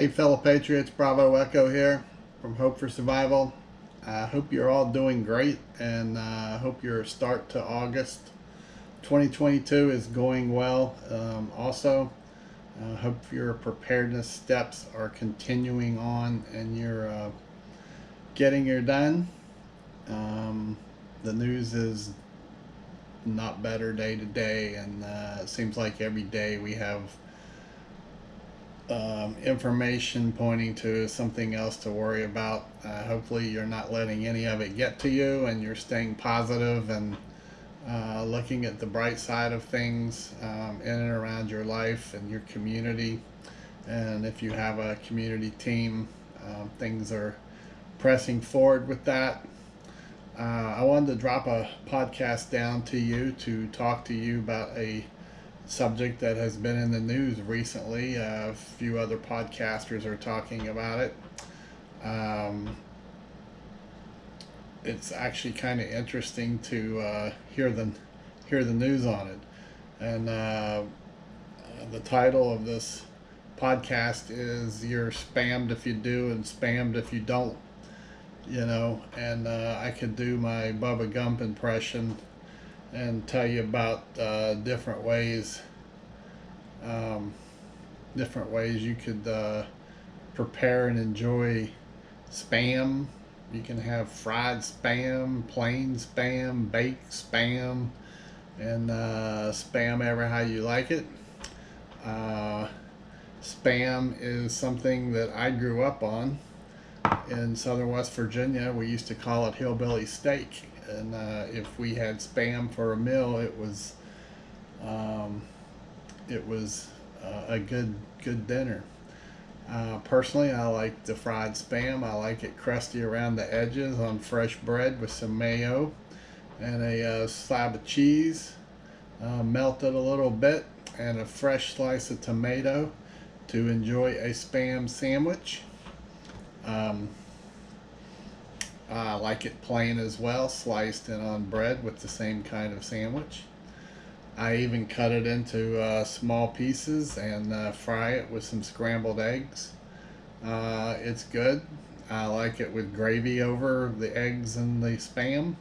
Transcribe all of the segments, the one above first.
Hey fellow patriots, Bravo Echo here from Hope for Survival. I hope you're all doing great, and I hope your start to August 2022 is going well. Also, hope your preparedness steps are continuing on and you're getting your done. The news is not better day to day, and it seems like every day we have information pointing to something else to worry about. Hopefully, you're not letting any of it get to you, and you're staying positive and looking at the bright side of things in and around your life and your community. And if you have a community team, things are pressing forward with that. I wanted to drop a podcast down to you to talk to you about a subject that has been in the news recently. A few other podcasters are talking about it. It's actually kind of interesting to hear the news on it. And the title of this podcast is "You're spammed if you do and spammed if you don't." And I could do my Bubba Gump impression and tell you about different ways you could prepare and enjoy spam. You can have fried spam, plain spam, baked spam, and spam ever how you like it. Spam is something that I grew up on. In southern West Virginia, we used to call it hillbilly steak, and if we had spam for a meal, it was a good dinner. Personally, I like the fried spam. I like it crusty around the edges on fresh bread with some mayo and a slab of cheese, melted a little bit, and a fresh slice of tomato to enjoy a spam sandwich. I like it plain as well, sliced and on bread with the same kind of sandwich. I even cut it into small pieces and fry it with some scrambled eggs. It's good. I like it with gravy over the eggs and the spam.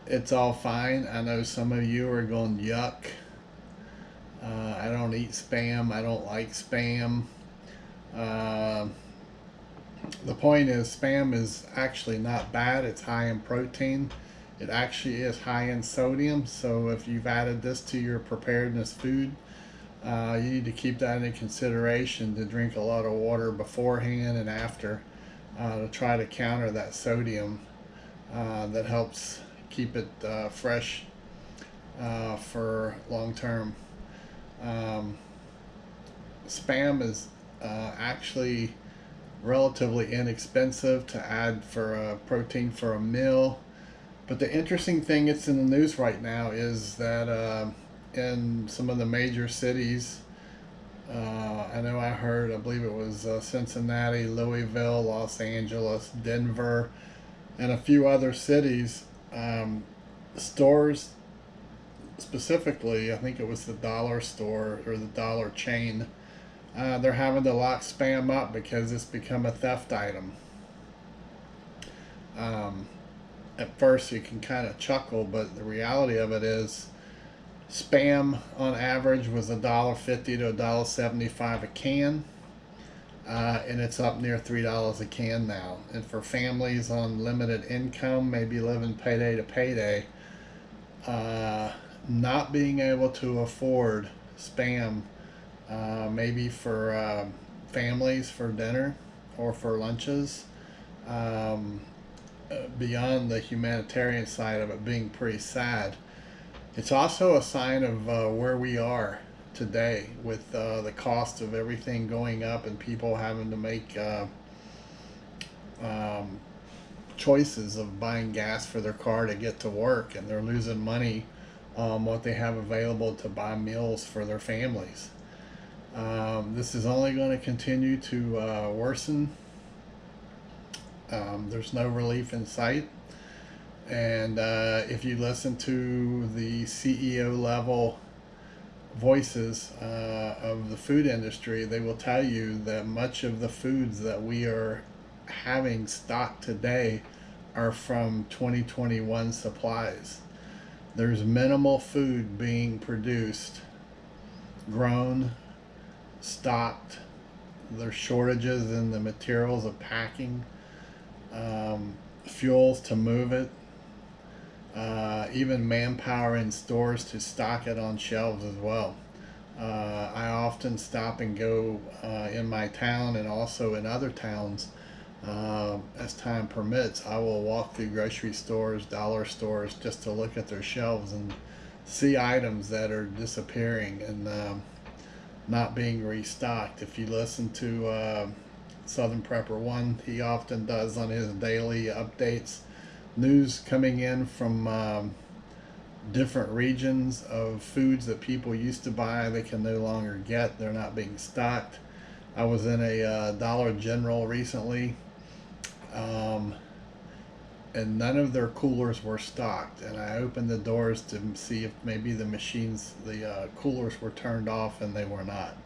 It's all fine. I know some of you are going, yuck. I don't eat spam. I don't like spam. The point is, spam is actually not bad. It's high in protein. It actually is high in sodium. So if you've added this to your preparedness food, you need to keep that in consideration to drink a lot of water beforehand and after to try to counter that sodium that helps keep it fresh for long term. Spam is actually relatively inexpensive to add for protein for a meal. But the interesting thing that's in the news right now is that in some of the major cities, I believe it was Cincinnati, Louisville, Los Angeles, Denver, and a few other cities, stores, specifically, I think it was the dollar store or the dollar chain, they're having to lock spam up because it's become a theft item. At first you can kind of chuckle, but the reality of it is spam on average was $1.50 to $1.75 a can, and it's up near $3 a can now. And for families on limited income, maybe living payday to payday, not being able to afford spam, maybe for families for dinner or for lunches, beyond the humanitarian side of it being pretty sad, it's also a sign of where we are today with the cost of everything going up and people having to make choices of buying gas for their car to get to work, and they're losing money on what they have available to buy meals for their families. This is only going to continue to worsen. There's no relief in sight. And if you listen to the CEO level voices of the food industry, they will tell you that much of the foods that we are having stocked today are from 2021 supplies. There's minimal food being produced, grown, stocked. There's shortages in the materials of packing, um, fuels to move it, even manpower in stores to stock it on shelves as well. I often stop and go in my town and also in other towns as time permits. I will walk through grocery stores, dollar stores, just to look at their shelves and see items that are disappearing and not being restocked. If you listen to Southern Prepper One, he often does on his daily updates news coming in from different regions of foods that people used to buy they can no longer get. They're not being stocked. I was in a Dollar General recently, um, and none of their coolers were stocked. And I opened the doors to see if maybe the machines, the coolers were turned off, and they were not.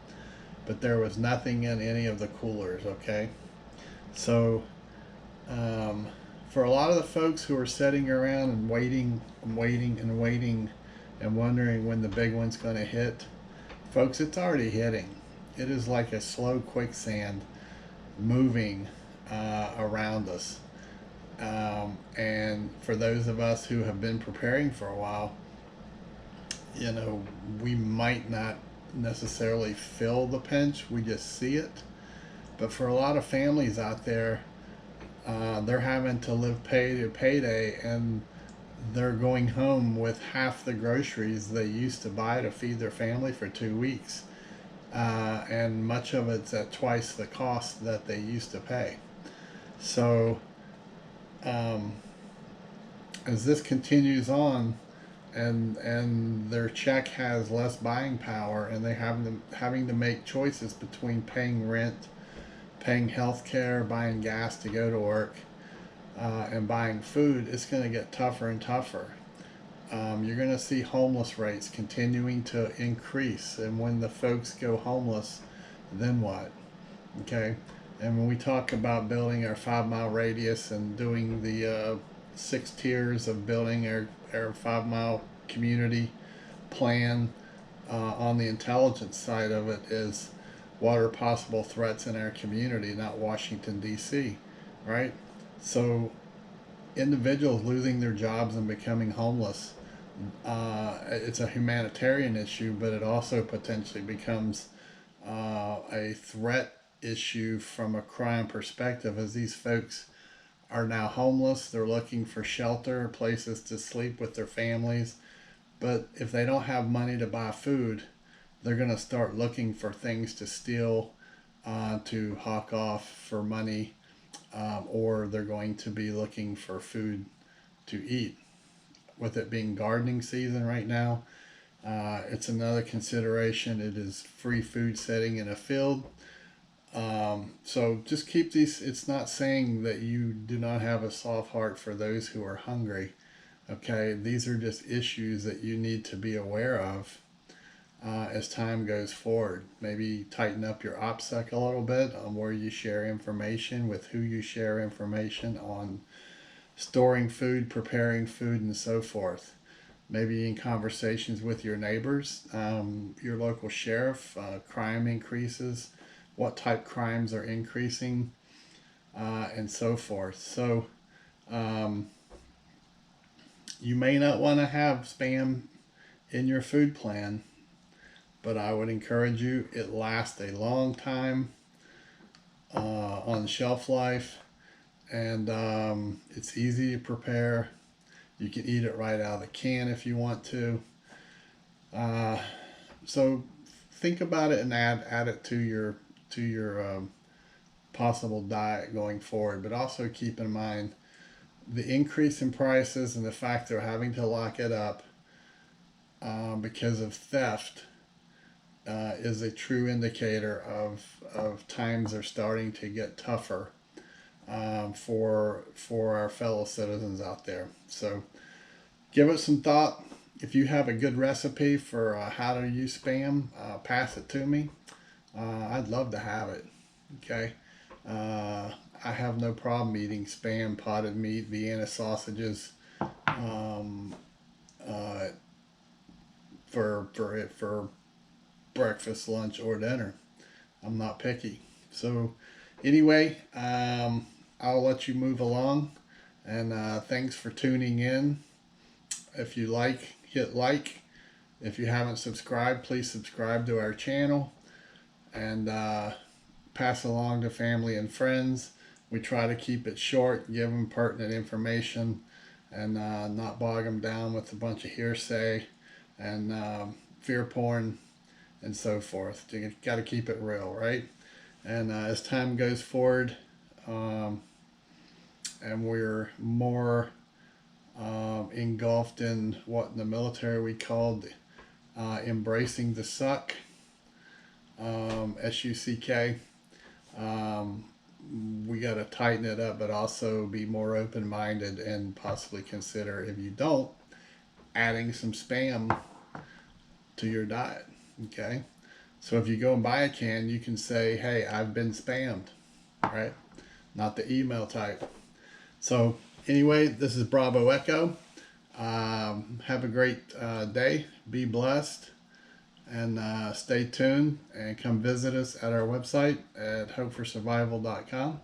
But there was nothing in any of the coolers, okay? So, um, for a lot of the folks who are sitting around and waiting and waiting and waiting and wondering when the big one's going to hit, folks, it's already hitting. It is like a slow quicksand moving around us. And for those of us who have been preparing for a while, you know, we might not necessarily feel the pinch, we just see it. But for a lot of families out there, they're having to live pay to payday, and they're going home with half the groceries they used to buy to feed their family for 2 weeks. And much of it's at twice the cost that they used to pay. So, um, as this continues on, and their check has less buying power, and they have them having to make choices between paying rent, paying health care, buying gas to go to work, and buying food, it's going to get tougher and tougher. You're going to see homeless rates continuing to increase, and when the folks go homeless, then what? Okay, and when we talk about building our 5 mile radius and doing the 6 tiers of building our 5 mile community plan, on the intelligence side of it is what are possible threats in our community, not Washington, D.C., right? So, individuals losing their jobs and becoming homeless, it's a humanitarian issue, but it also potentially becomes a threat issue from a crime perspective, as these folks are now homeless. They're looking for shelter, places to sleep with their families. But if they don't have money to buy food, they're going to start looking for things to steal, to hawk off for money, or they're going to be looking for food to eat. With it being gardening season right now, it's another consideration. It is free food sitting in a field. So just keep these. It's not saying that you do not have a soft heart for those who are hungry. Okay, these are just issues that you need to be aware of as time goes forward. Maybe tighten up your OPSEC a little bit on where you share information, with who you share information on, storing food, preparing food, and so forth. Maybe in conversations with your neighbors, your local sheriff, crime increases, what type crimes are increasing, and so forth. So, um, you may not want to have spam in your food plan, but I would encourage you. It lasts a long time on shelf life, and it's easy to prepare. You can eat it right out of the can if you want to. Uh, so think about it and add it to your possible diet going forward. But also keep in mind the increase in prices and the fact they're having to lock it up because of theft is a true indicator of times are starting to get tougher for our fellow citizens out there. So give it some thought. if you have a good recipe for how to use spam, pass it to me. I'd love to have it. Okay. Uh, I have no problem eating spam, potted meat, Vienna sausages, um, uh, for breakfast, lunch, or dinner. I'm not picky. So, anyway, I'll let you move along. And thanks for tuning in. If you like, hit like. If you haven't subscribed, please subscribe to our channel and pass along to family and friends. We try to keep it short, give them pertinent information, and not bog them down with a bunch of hearsay and fear porn and so forth. You got to keep it real, right? And as time goes forward, um, and we're more engulfed in what in the military we called embracing the suck, SUCK. Um, we got to tighten it up, but also be more open minded and possibly consider, if you don't, adding some spam to your diet. Okay. So if you go and buy a can, you can say, hey, I've been spammed, right? Not the email type. So anyway, this is Bravo Echo. Have a great day. Be blessed. And stay tuned and come visit us at our website at hopeforsurvival.com.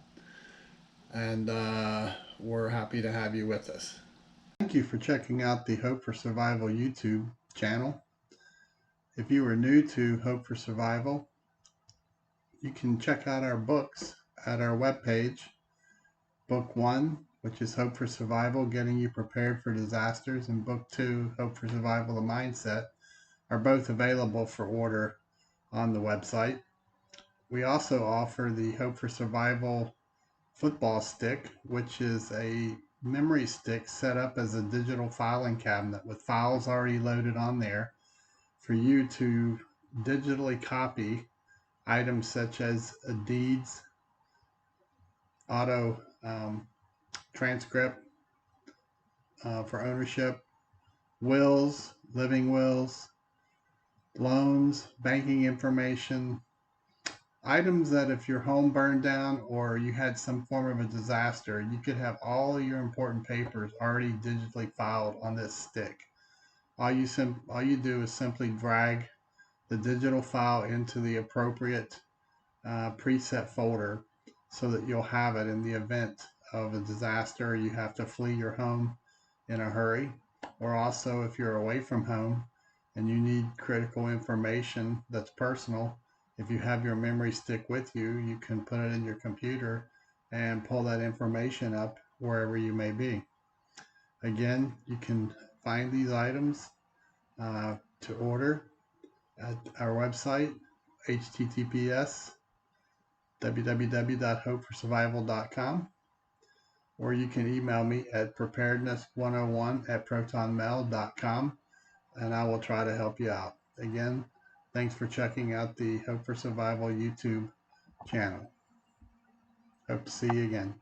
And we're happy to have you with us. Thank you for checking out the Hope for Survival YouTube channel. If you are new to Hope for Survival, you can check out our books at our webpage. Book 1, which is Hope for Survival, Getting You Prepared for Disasters, and Book 2, Hope for Survival, The Mindset, are both available for order on the website. We also offer the Hope for Survival football stick, which is a memory stick set up as a digital filing cabinet with files already loaded on there for you to digitally copy items such as deeds, auto transcript for ownership, wills, living wills, loans, banking information, items that if your home burned down or you had some form of a disaster, you could have all your important papers already digitally filed on this stick. All you do is simply drag the digital file into the appropriate preset folder so that you'll have it in the event of a disaster. You have to flee your home in a hurry, or also if you're away from home and you need critical information that's personal. If you have your memory stick with you, you can put it in your computer and pull that information up wherever you may be. Again, you can find these items to order at our website, https www.hopeforsurvival.com, or you can email me at preparedness101@protonmail.com, and I will try to help you out. Again, thanks for checking out the Hope for Survival YouTube channel. Hope to see you again.